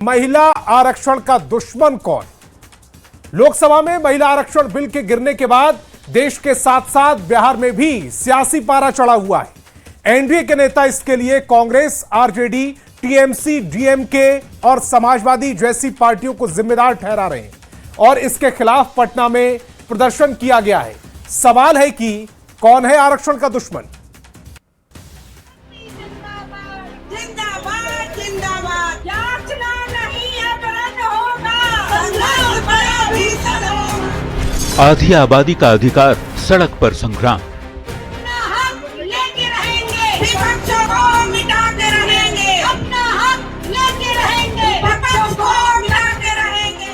महिला आरक्षण का दुश्मन कौन? लोकसभा में महिला आरक्षण बिल के गिरने के बाद देश के साथ साथ बिहार में भी सियासी पारा चढ़ा हुआ है। एनडीए के नेता इसके लिए कांग्रेस, आरजेडी, टीएमसी, डीएमके और समाजवादी जैसी पार्टियों को जिम्मेदार ठहरा रहे हैं और इसके खिलाफ पटना में प्रदर्शन किया गया है। सवाल है कि कौन है आरक्षण का दुश्मन? आधी आबादी का अधिकार, सड़क पर संग्राम। अपना हक लेके रहेंगे, विपक्षों को मिटाते रहेंगे। अपना हक लेके रहेंगे, विपक्षों को मिटाते रहेंगे।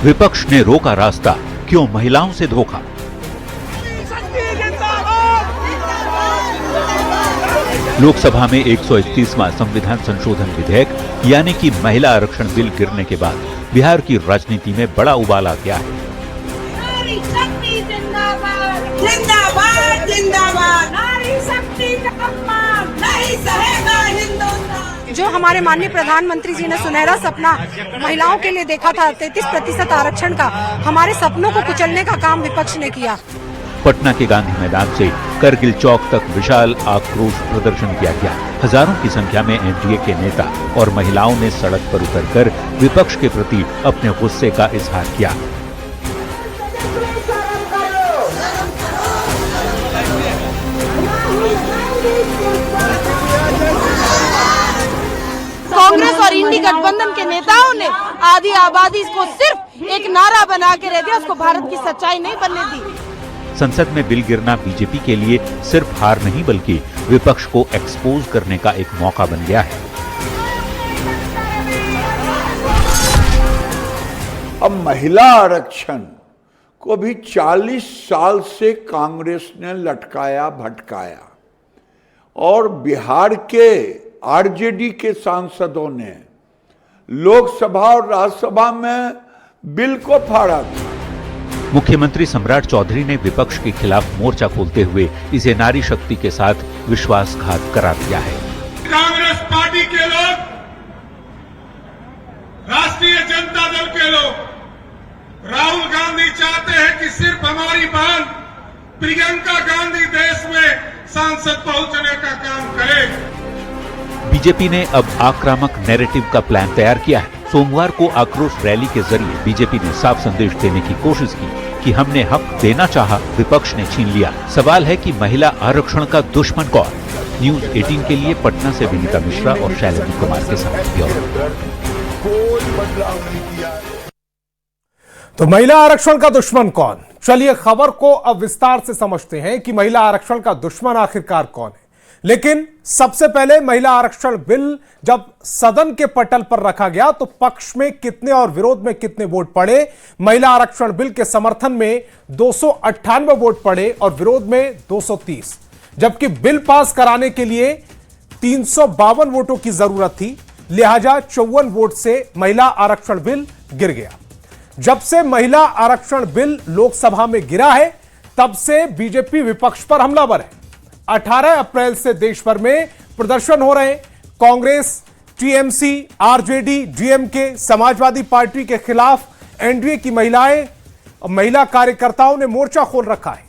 विपक्ष ने रोका रास्ता, क्यों महिलाओं से धोखा? लोकसभा में 131वां संविधान संशोधन विधेयक यानी कि महिला आरक्षण बिल गिरने के बाद बिहार की राजनीति में बड़ा उबाल आ गया है। नारी शक्ति जिंदाबाद, जिंदाबाद, जिंदाबाद। नारी शक्ति का अपमान नहीं सहेगा हिंदुस्तान। जो हमारे माननीय प्रधानमंत्री जी ने सुनहरा सपना महिलाओं के लिए देखा था, 33% आरक्षण का, हमारे सपनों को कुचलने का काम विपक्ष ने किया। पटना के गांधी मैदान से करगिल चौक तक विशाल आक्रोश प्रदर्शन किया गया। हजारों की संख्या में एनडीए के नेता और महिलाओं ने सड़क पर उतरकर विपक्ष के प्रति अपने गुस्से का इजहार किया। कांग्रेस और इंडी गठबंधन के नेताओं ने आधी आबादी को सिर्फ एक नारा बना के रह दिया, उसको भारत की सच्चाई नहीं बनने दी। संसद में बिल गिरना बीजेपी के लिए सिर्फ हार नहीं बल्कि विपक्ष को एक्सपोज करने का एक मौका बन गया है। अब महिला आरक्षण को भी 40 साल से कांग्रेस ने लटकाया भटकाया और बिहार के आरजेडी के सांसदों ने लोकसभा और राज्यसभा में बिल को फाड़ा था। मुख्यमंत्री सम्राट चौधरी ने विपक्ष के खिलाफ मोर्चा खोलते हुए इसे नारी शक्ति के साथ विश्वासघात करार दिया है। कांग्रेस पार्टी के लोग, राष्ट्रीय जनता दल के लोग, राहुल गांधी चाहते हैं कि सिर्फ हमारी बहन प्रियंका गांधी देश में सांसद पहुंचने का काम करे। बीजेपी ने अब आक्रामक नैरेटिव का प्लान तैयार किया है। सोमवार को आक्रोश रैली के जरिए बीजेपी ने साफ संदेश देने की कोशिश की कि हमने हक देना चाहा, विपक्ष ने छीन लिया। सवाल है कि महिला आरक्षण का दुश्मन कौन? न्यूज 18 के लिए पटना से विनीता मिश्रा और शैलेंद्र कुमार के साथ ब्यूरो। तो महिला आरक्षण का दुश्मन कौन? चलिए खबर को अब विस्तार से समझते हैं कि महिला आरक्षण का दुश्मन आखिरकार कौन है। लेकिन सबसे पहले महिला आरक्षण बिल जब सदन के पटल पर रखा गया तो पक्ष में कितने और विरोध में कितने वोट पड़े? महिला आरक्षण बिल के समर्थन में 298 वोट पड़े और विरोध में 230, जबकि बिल पास कराने के लिए 352 वोटों की जरूरत थी। लिहाजा 54 वोट से महिला आरक्षण बिल गिर गया। जब से महिला आरक्षण बिल लोकसभा में गिरा है तब से बीजेपी विपक्ष पर हमलावर है। 18 अप्रैल से देश भर में प्रदर्शन हो रहे हैं। Congress, TMC, RJD, DMK, Samajwadi party के खिलाफ एनडीए की महिला कार्यकर्ताओं ने मोर्चा खोल रखा है।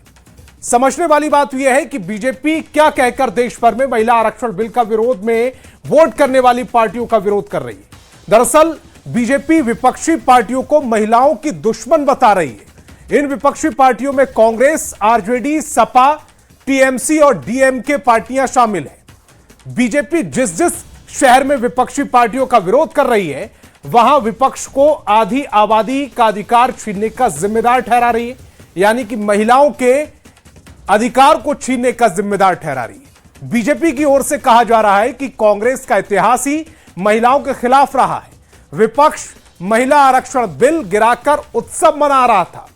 समझने वाली बात यह है कि बीजेपी क्या कहकर देश भर में महिला आरक्षण बिल का विरोध में वोट करने वाली पार्टियों का विरोध कर रही है। दरअसल बीजेपी विपक्षी पार्टियों को महिलाओं की दुश्मन बता रही है। इन विपक्षी पार्टियों में कांग्रेस, आरजेडी, सपा, टीएमसी और डीएमके पार्टियां शामिल हैं। बीजेपी जिस जिस शहर में विपक्षी पार्टियों का विरोध कर रही है वहां विपक्ष को आधी आबादी का अधिकार छीनने का जिम्मेदार ठहरा रही है, यानी कि महिलाओं के अधिकार को छीनने का जिम्मेदार ठहरा रही है। बीजेपी की ओर से कहा जा रहा है कि कांग्रेस का इतिहास ही महिलाओं के खिलाफ रहा है। विपक्ष महिला आरक्षण बिल गिराकर उत्सव मना रहा था।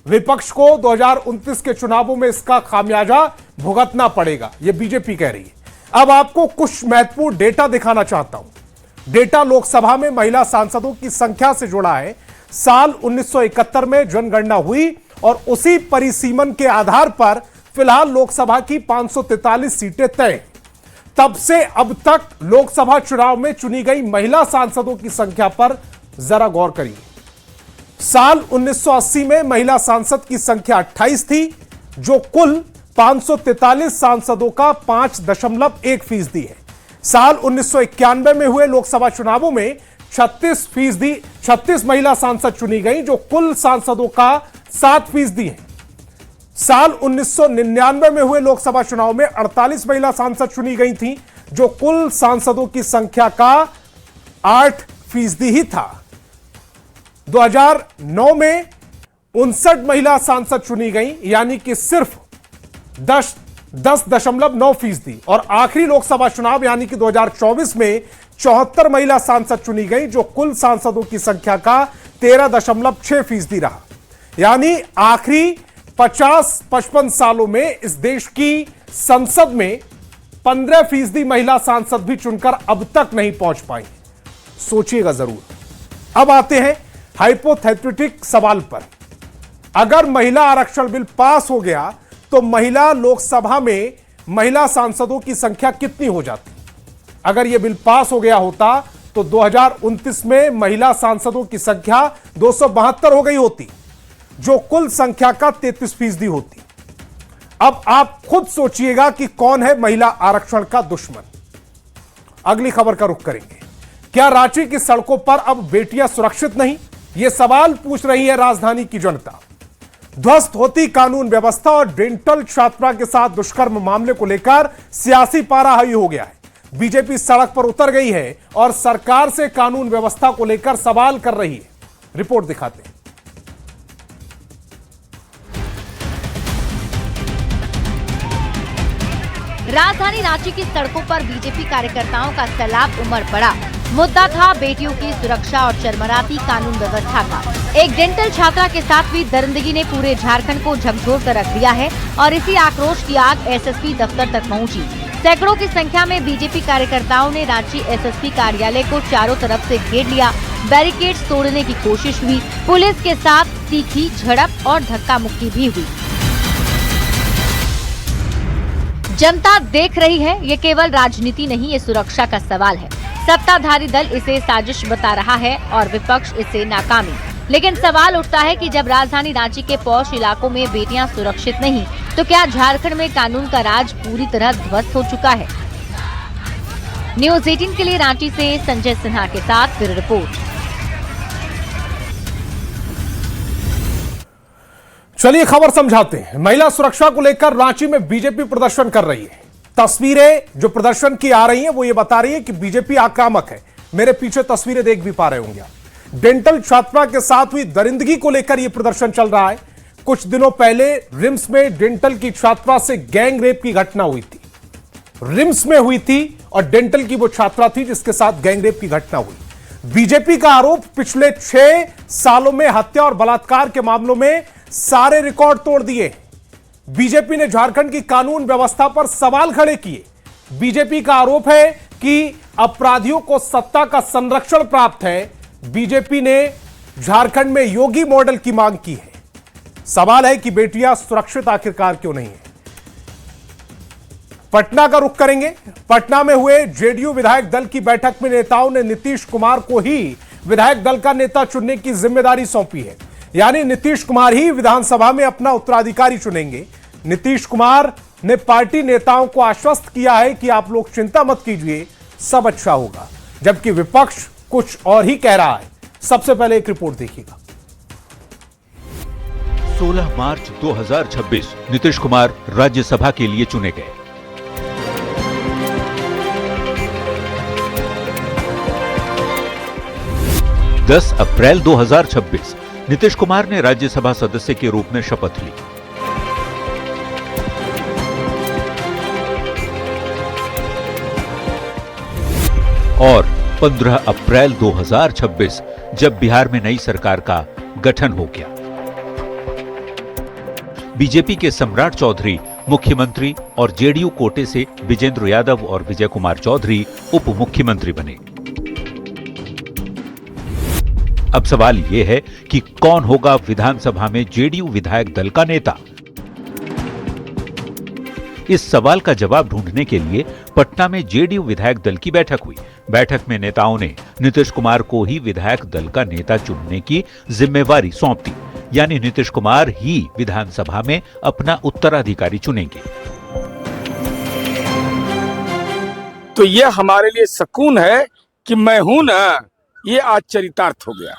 विपक्ष को 2029 के चुनावों में इसका खामियाजा भुगतना पड़ेगा, यह बीजेपी कह रही है। अब आपको कुछ महत्वपूर्ण डेटा दिखाना चाहता हूं। डेटा लोकसभा में महिला सांसदों की संख्या से जुड़ा है। साल 1971 में जनगणना हुई और उसी परिसीमन के आधार पर फिलहाल लोकसभा की 543 सीटें तय। तब से अब तक लोकसभा चुनाव में चुनी गई महिला सांसदों की संख्या पर जरा गौर करिए। साल 1980 में महिला सांसद की संख्या 28 थी, जो कुल 543 सांसदों का 5.1% है। साल 1991 में हुए लोकसभा चुनावों में 36 महिला सांसद चुनी गई, जो कुल सांसदों का 7% है। साल 1999 में हुए लोकसभा चुनाव में 48 महिला सांसद चुनी गई थी, जो कुल सांसदों की संख्या का 8% ही था। 2009 में 59 महिला सांसद चुनी गई, यानी कि सिर्फ 10.9%। और आखिरी लोकसभा चुनाव यानी कि 2024 में 74 महिला सांसद चुनी गई, जो कुल सांसदों की संख्या का 13.6% रहा। यानी आखिरी 50-55 सालों में इस देश की संसद में 15% महिला सांसद भी चुनकर अब तक नहीं पहुंच पाई। सोचिएगा जरूर। अब आते हैं हाइपोथेटिक सवाल पर। अगर महिला आरक्षण बिल पास हो गया तो महिला लोकसभा में महिला सांसदों की संख्या कितनी हो जाती? अगर यह बिल पास हो गया होता तो 2029 में महिला सांसदों की संख्या 272 हो गई होती, जो कुल संख्या का 33% होती। अब आप खुद सोचिएगा कि कौन है महिला आरक्षण का दुश्मन। अगली खबर का रुख करेंगे। क्या रांची की सड़कों पर अब बेटियां सुरक्षित नहीं? यह सवाल पूछ रही है राजधानी की जनता। ध्वस्त होती कानून व्यवस्था और डेंटल छात्रा के साथ दुष्कर्म मामले को लेकर सियासी पारा हावी हो गया है। बीजेपी सड़क पर उतर गई है और सरकार से कानून व्यवस्था को लेकर सवाल कर रही है। रिपोर्ट दिखाते हैं। राजधानी रांची की सड़कों पर बीजेपी कार्यकर्ताओं का सैलाब उमड़ पड़ा। मुद्दा था बेटियों की सुरक्षा और चरमराती कानून व्यवस्था का। एक डेंटल छात्रा के साथ हुई दरिंदगी ने पूरे झारखंड को झकझोर कर रख दिया है और इसी आक्रोश की आग एसएसपी दफ्तर तक पहुंची। सैकड़ों की संख्या में बीजेपी कार्यकर्ताओं ने रांची एसएसपी कार्यालय को चारों तरफ से घेर लिया। बैरिकेड्स तोड़ने की कोशिश हुई। पुलिस के साथ तीखी झड़प और धक्का मुक्की भी हुई। जनता देख रही है, ये केवल राजनीति नहीं, ये सुरक्षा का सवाल है। सत्ताधारी दल इसे साजिश बता रहा है और विपक्ष इसे नाकामी। लेकिन सवाल उठता है कि जब राजधानी रांची के पॉश इलाकों में बेटियां सुरक्षित नहीं, तो क्या झारखंड में कानून का राज पूरी तरह ध्वस्त हो चुका है? न्यूज़ 18 के लिए रांची से संजय सिन्हा के साथ ब्यूरो रिपोर्ट। चलिए खबर समझाते हैं। महिला सुरक्षा को लेकर रांची में बीजेपी प्रदर्शन कर रही है। तस्वीरें जो प्रदर्शन की आ रही हैं वो ये बता रही है कि बीजेपी आक्रामक है। मेरे पीछे तस्वीरें देख भी पा रहे होंगे आप। डेंटल छात्रा के साथ हुई दरिंदगी को लेकर यह प्रदर्शन चल रहा है। कुछ दिनों पहले रिम्स में डेंटल की छात्रा से गैंग रेप की घटना हुई थी। रिम्स में हुई थी और डेंटल की वो छात्रा थी जिसके साथ गैंग रेप की घटना हुई। बीजेपी का आरोप, पिछले 6 सालों में हत्या और बलात्कार के मामलों में सारे रिकॉर्ड तोड़ दिए। बीजेपी ने झारखंड की कानून व्यवस्था पर सवाल खड़े किए। बीजेपी का आरोप है कि अपराधियों को सत्ता का संरक्षण प्राप्त है। बीजेपी ने झारखंड में योगी मॉडल की मांग की है। सवाल है कि बेटियां सुरक्षित आखिरकार क्यों नहीं है। पटना का रुख करेंगे। पटना में हुए जेडीयू विधायक दल की बैठक में नेताओं ने नीतीश कुमार को ही विधायक दल का नेता चुनने की जिम्मेदारी सौंपी है। यानी नीतीश कुमार ही विधानसभा में अपना उत्तराधिकारी चुनेंगे। नीतीश कुमार ने पार्टी नेताओं को आश्वस्त किया है कि आप लोग चिंता मत कीजिए, सब अच्छा होगा। जबकि विपक्ष कुछ और ही कह रहा है। सबसे पहले एक रिपोर्ट देखिएगा। 16 मार्च 2026 नीतीश कुमार राज्यसभा के लिए चुने गए। दस अप्रैल 2026 नीतीश कुमार ने राज्यसभा सदस्य के रूप में शपथ ली। और 15 अप्रैल 2026 जब बिहार में नई सरकार का गठन हो गया, बीजेपी के सम्राट चौधरी मुख्यमंत्री और जेडीयू कोटे से विजेंद्र यादव और विजय कुमार चौधरी उप मुख्यमंत्री बने। अब सवाल यह है कि कौन होगा विधानसभा में जेडीयू विधायक दल का नेता। इस सवाल का जवाब ढूंढने के लिए पटना में जेडीयू विधायक दल की बैठक हुई। बैठक में नेताओं ने नीतीश कुमार को ही विधायक दल का नेता चुनने की जिम्मेवारी सौंप दी, यानी नीतीश कुमार ही विधानसभा में अपना उत्तराधिकारी चुनेंगे। तो ये हमारे लिए सुकून है कि मैं हूं ना, ये आज चरितार्थ हो गया।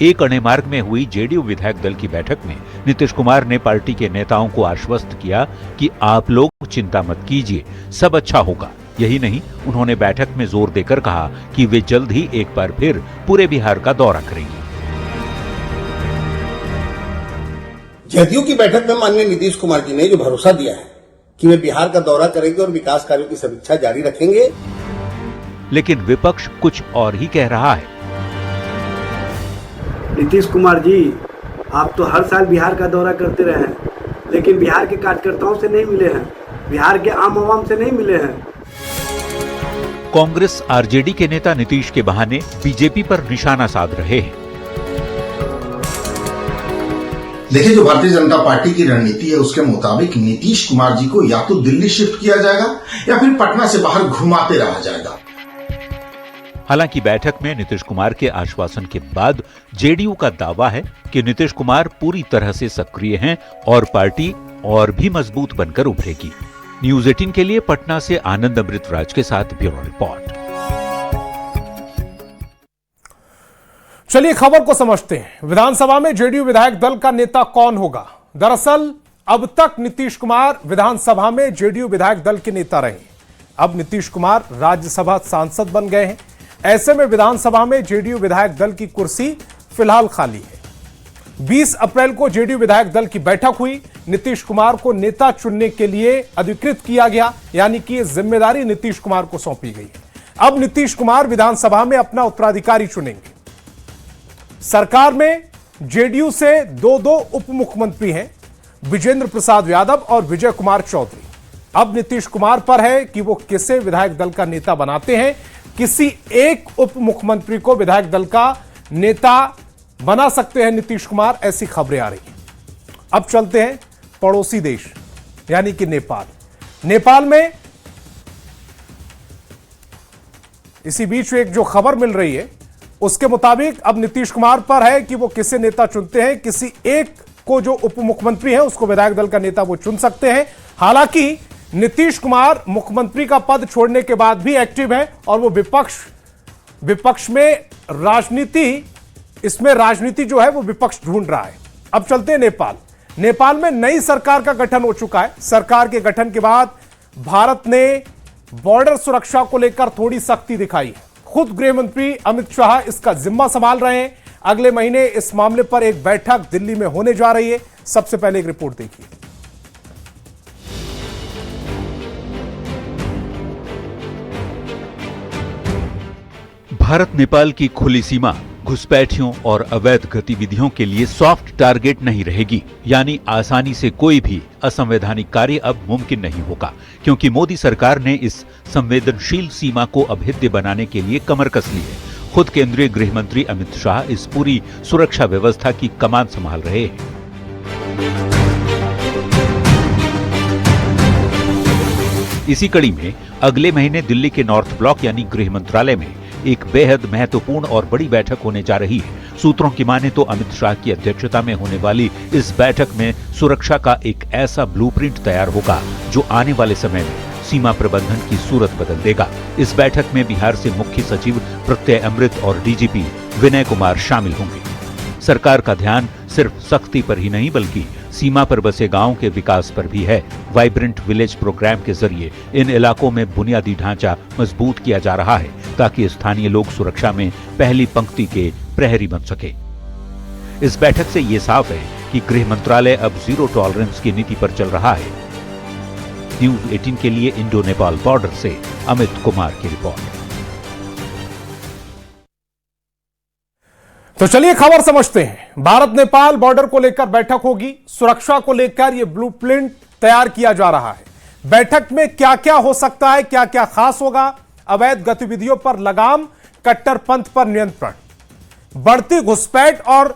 एक अणे मार्ग में हुई जेडीयू विधायक दल की बैठक में नीतीश कुमार ने पार्टी के नेताओं को आश्वस्त किया कि आप लोग चिंता मत कीजिए, सब अच्छा होगा। यही नहीं, उन्होंने बैठक में जोर देकर कहा कि वे जल्द ही एक बार फिर पूरे बिहार का दौरा करेंगे। जदयू की बैठक में माननीय नीतीश कुमार जी ने जो भरोसा दिया है कि वे बिहार का दौरा करेंगे और विकास कार्यों की समीक्षा जारी रखेंगे, लेकिन विपक्ष कुछ और ही कह रहा है। नीतीश कुमार जी, आप तो हर साल बिहार का दौरा करते रहे हैं, लेकिन बिहार के कार्यकर्ताओं से नहीं मिले हैं, बिहार के आम आवाम से नहीं मिले हैं। कांग्रेस आरजेडी के नेता नीतीश के बहाने बीजेपी पर निशाना साध रहे हैं। देखिए, जो भारतीय जनता पार्टी की रणनीति है उसके मुताबिक नीतीश कुमार जी को या तो दिल्ली शिफ्ट किया जाएगा या फिर पटना से बाहर घुमाते रहा जाएगा। हालांकि बैठक में नीतीश कुमार के आश्वासन के बाद जेडीयू का दावा है कि नीतीश कुमार पूरी तरह से सक्रिय हैं और पार्टी और भी मजबूत बनकर उभरेगी। न्यूज 18 के लिए पटना से आनंद अमृतराज के साथ ब्यूरो रिपोर्ट। चलिए खबर को समझते हैं। विधानसभा में जेडीयू विधायक दल का नेता कौन होगा? दरअसल अब तक नीतीश कुमार विधानसभा में जेडीयू विधायक दल के नेता रहे। अब नीतीश कुमार राज्यसभा सांसद बन गए हैं। ऐसे में विधानसभा में जेडीयू विधायक दल की कुर्सी फिलहाल खाली है। 20 अप्रैल को जेडीयू विधायक दल की बैठक हुई। नीतीश कुमार को नेता चुनने के लिए अधिकृत किया गया, यानी कि जिम्मेदारी नीतीश कुमार को सौंपी गई है। अब नीतीश कुमार विधानसभा में अपना उत्तराधिकारी चुनेंगे। सरकार में जेडीयू से दो उप मुख्यमंत्री हैं, विजेंद्र प्रसाद यादव और विजय कुमार चौधरी। अब नीतीश कुमार पर है कि वो किसे विधायक दल का नेता बनाते हैं। किसी एक उप मुख्यमंत्री को विधायक दल का नेता बना सकते हैं नीतीश कुमार, ऐसी खबरें आ रही हैं। अब चलते हैं पड़ोसी देश यानी कि नेपाल। नेपाल में इसी बीच एक जो खबर मिल रही है उसके मुताबिक अब नीतीश कुमार पर है कि वो किसे नेता चुनते हैं। किसी एक को जो उप मुख्यमंत्री है उसको विधायक दल का नेता वो चुन सकते हैं। हालांकि नीतीश कुमार मुख्यमंत्री का पद छोड़ने के बाद भी एक्टिव है और वो विपक्ष में राजनीति जो है वो विपक्ष ढूंढ रहा है। अब चलते हैं नेपाल। नेपाल में नई सरकार का गठन हो चुका है। सरकार के गठन के बाद भारत ने बॉर्डर सुरक्षा को लेकर थोड़ी सख्ती दिखाई है। खुद गृह मंत्री अमित शाह इसका जिम्मा संभाल रहे हैं। अगले महीने इस मामले पर एक बैठक दिल्ली में होने जा रही है। सबसे पहले एक रिपोर्ट देखिए। भारत नेपाल की खुली सीमा घुसपैठियों और अवैध गतिविधियों के लिए सॉफ्ट टारगेट नहीं रहेगी, यानी आसानी से कोई भी असंवैधानिक कार्य अब मुमकिन नहीं होगा, क्योंकि मोदी सरकार ने इस संवेदनशील सीमा को अभेद्य बनाने के लिए कमर कस ली है। खुद केंद्रीय गृह मंत्री अमित शाह इस पूरी सुरक्षा व्यवस्था की कमान संभाल रहे हैं। इसी कड़ी में अगले महीने दिल्ली के नॉर्थ ब्लॉक यानी गृह मंत्रालय में एक बेहद महत्वपूर्ण और बड़ी बैठक होने जा रही है। सूत्रों की माने तो अमित शाह की अध्यक्षता में होने वाली इस बैठक में सुरक्षा का एक ऐसा ब्लूप्रिंट तैयार होगा जो आने वाले समय में सीमा प्रबंधन की सूरत बदल देगा। इस बैठक में बिहार से मुख्य सचिव प्रत्यय अमृत और डीजीपी विनय कुमार शामिल होंगे। सरकार का ध्यान सिर्फ सख्ती पर ही नहीं बल्कि सीमा पर बसे गांवों के विकास पर भी है। वाइब्रेंट विलेज प्रोग्राम के जरिए इन इलाकों में बुनियादी ढांचा मजबूत किया जा रहा है ताकि स्थानीय लोग सुरक्षा में पहली पंक्ति के प्रहरी बन सके। इस बैठक से ये साफ है कि गृह मंत्रालय अब जीरो टॉलरेंस की नीति पर चल रहा है। न्यूज 18 के लिए इंडो नेपाल बॉर्डर से अमित कुमार की रिपोर्ट। तो चलिए खबर समझते हैं। भारत नेपाल बॉर्डर को लेकर बैठक होगी। सुरक्षा को लेकर यह ब्लूप्रिंट तैयार किया जा रहा है। बैठक में क्या क्या हो सकता है, क्या क्या खास होगा। अवैध गतिविधियों पर लगाम, कट्टरपंथ पर नियंत्रण, बढ़ती घुसपैठ और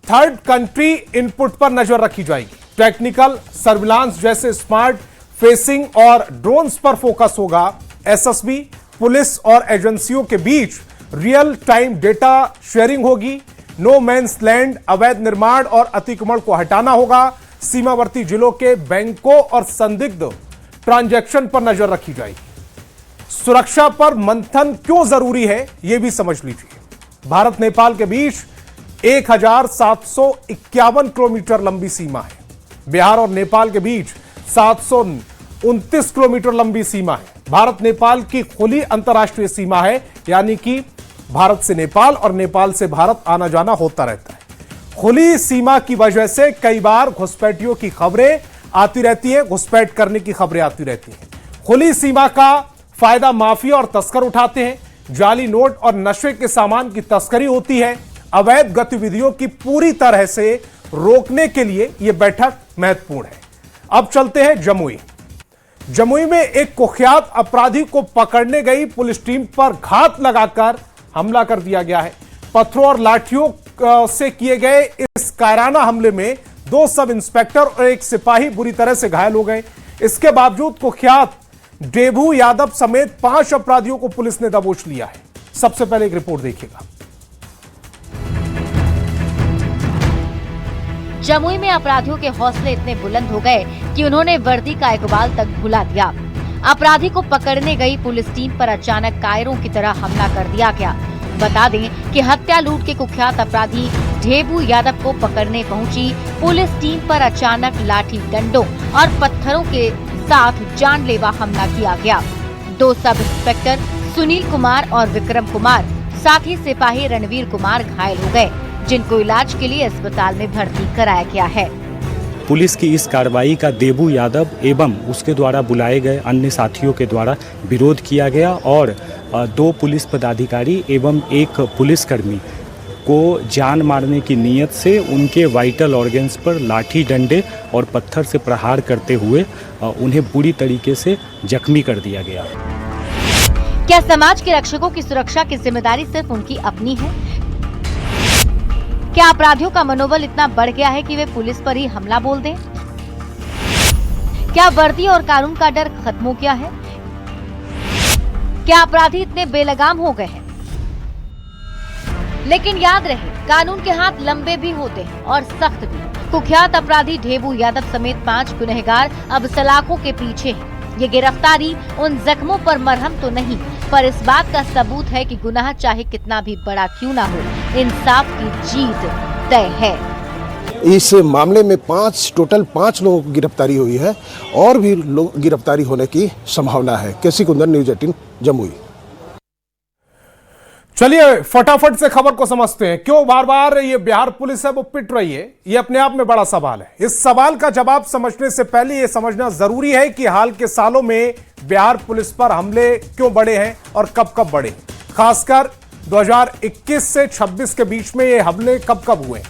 थर्ड कंट्री इनपुट पर नजर रखी जाएगी। टेक्निकल सर्विलांस जैसे स्मार्ट फेसिंग और ड्रोन्स पर फोकस होगा। एसएसबी, पुलिस और एजेंसियों के बीच रियल टाइम डेटा शेयरिंग होगी। नो मैन्स लैंड, अवैध निर्माण और अतिक्रमण को हटाना होगा। सीमावर्ती जिलों के बैंकों और संदिग्ध ट्रांजैक्शन पर नजर रखी जाएगी। सुरक्षा पर मंथन क्यों जरूरी है, यह भी समझ लीजिए। भारत नेपाल के बीच 1751 किलोमीटर लंबी सीमा है। बिहार और नेपाल के बीच 729 किलोमीटर लंबी सीमा है। भारत नेपाल की खुली अंतर्राष्ट्रीय सीमा है, यानी कि भारत से नेपाल और नेपाल से भारत आना जाना होता रहता है। खुली सीमा की वजह से कई बार घुसपैठियों की खबरें आती रहती हैं, घुसपैठ करने की खबरें आती रहती हैं। खुली सीमा का फायदा माफिया और तस्कर उठाते हैं। जाली नोट और नशे के सामान की तस्करी होती है। अवैध गतिविधियों की पूरी तरह से रोकने के लिए यह बैठक महत्वपूर्ण है। अब चलते हैं जमुई। जमुई में एक कुख्यात अपराधी को पकड़ने गई पुलिस टीम पर घात लगाकर हमला कर दिया गया है। पत्थरों और लाठियों से किए गए इस कायराना हमले में 2 सब इंस्पेक्टर और 1 सिपाही बुरी तरह से घायल हो गए। इसके बावजूद कुख्यात डेबू यादव समेत 5 अपराधियों को पुलिस ने दबोच लिया है। सबसे पहले एक रिपोर्ट देखिएगा। जमुई में अपराधियों के हौसले इतने बुलंद हो गए कि उन्होंने वर्दी का इकबाल तक भुला दिया। अपराधी को पकड़ने गई पुलिस टीम पर अचानक कायरों की तरह हमला कर दिया गया। बता दें कि हत्या लूट के कुख्यात अपराधी ढेबू यादव को पकड़ने पहुंची पुलिस टीम पर अचानक लाठी डंडों और पत्थरों के साथ जानलेवा हमला किया गया। 2 सब इंस्पेक्टर सुनील कुमार और विक्रम कुमार, साथ ही सिपाही रणवीर कुमार घायल हो गए, जिनको इलाज के लिए अस्पताल में भर्ती कराया गया है। पुलिस की इस कार्रवाई का देबू यादव एवं उसके द्वारा बुलाए गए अन्य साथियों के द्वारा विरोध किया गया और 2 पुलिस पदाधिकारी एवं 1 पुलिसकर्मी को जान मारने की नीयत से उनके वाइटल ऑर्गन्स पर लाठी डंडे और पत्थर से प्रहार करते हुए उन्हें बुरी तरीके से जख्मी कर दिया गया। क्या समाज के रक्षकों की सुरक्षा की जिम्मेदारी सिर्फ उनकी अपनी है? क्या अपराधियों का मनोबल इतना बढ़ गया है कि वे पुलिस पर ही हमला बोल दें? क्या वर्दी और कानून का डर खत्म हो गया है? क्या अपराधी इतने बेलगाम हो गए हैं? लेकिन याद रहे, कानून के हाथ लंबे भी होते हैं और सख्त भी। कुख्यात अपराधी ढेबू यादव समेत 5 गुनहगार अब सलाखों के पीछे हैं। ये गिरफ्तारी उन जख्मों पर मरहम तो नहीं, पर इस बात का सबूत है कि गुनाह चाहे कितना भी बड़ा क्यों ना हो, इंसाफ की जीत तय है। इस मामले में टोटल 5 लोगों की गिरफ्तारी हुई है और भी लोग गिरफ्तारी होने की संभावना है। केसी कुंदन, न्यूज़ 18 जमुई। चलिए फटाफट से खबर को समझते हैं। क्यों बार बार ये बिहार पुलिस है वो पिट रही है, ये अपने आप में बड़ा सवाल है। इस सवाल का जवाब समझने से पहले ये समझना जरूरी है कि हाल के सालों में बिहार पुलिस पर हमले क्यों बढ़े हैं और कब कब बढ़े। खासकर 2021 से 26 के बीच में ये हमले कब कब हुए।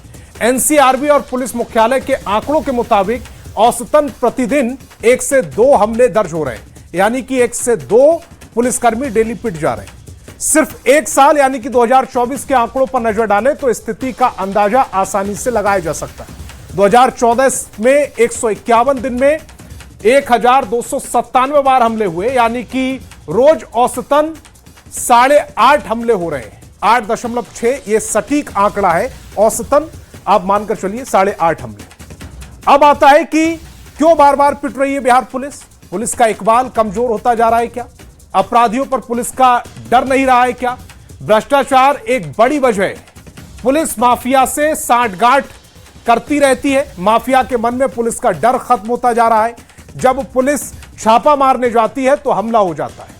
एनसीआरबी और पुलिस मुख्यालय के आंकड़ों के मुताबिक औसतन प्रतिदिन 1 से 2 हमले दर्ज हो रहे हैं, यानी कि 1 से 2 पुलिसकर्मी डेली पिट जा रहे हैं। सिर्फ 1 साल यानी कि 2024 के आंकड़ों पर नजर डालें तो स्थिति का अंदाजा आसानी से लगाया जा सकता है। 2014 में 151 दिन में 1297 बार हमले हुए, यानी कि रोज औसतन 8.5 हमले हो रहे हैं। 8.6 ये सटीक आंकड़ा है, औसतन आप मानकर चलिए 8.5 हमले। अब आता है कि क्यों बार बार पिट रही है बिहार पुलिस। पुलिस का इकबाल कमजोर होता जा रहा है क्या? अपराधियों पर पुलिस का डर नहीं रहा है क्या? भ्रष्टाचार एक बड़ी वजह है। पुलिस माफिया से सांठगांठ करती रहती है। माफिया के मन में पुलिस का डर खत्म होता जा रहा है। जब पुलिस छापा मारने जाती है तो हमला हो जाता है।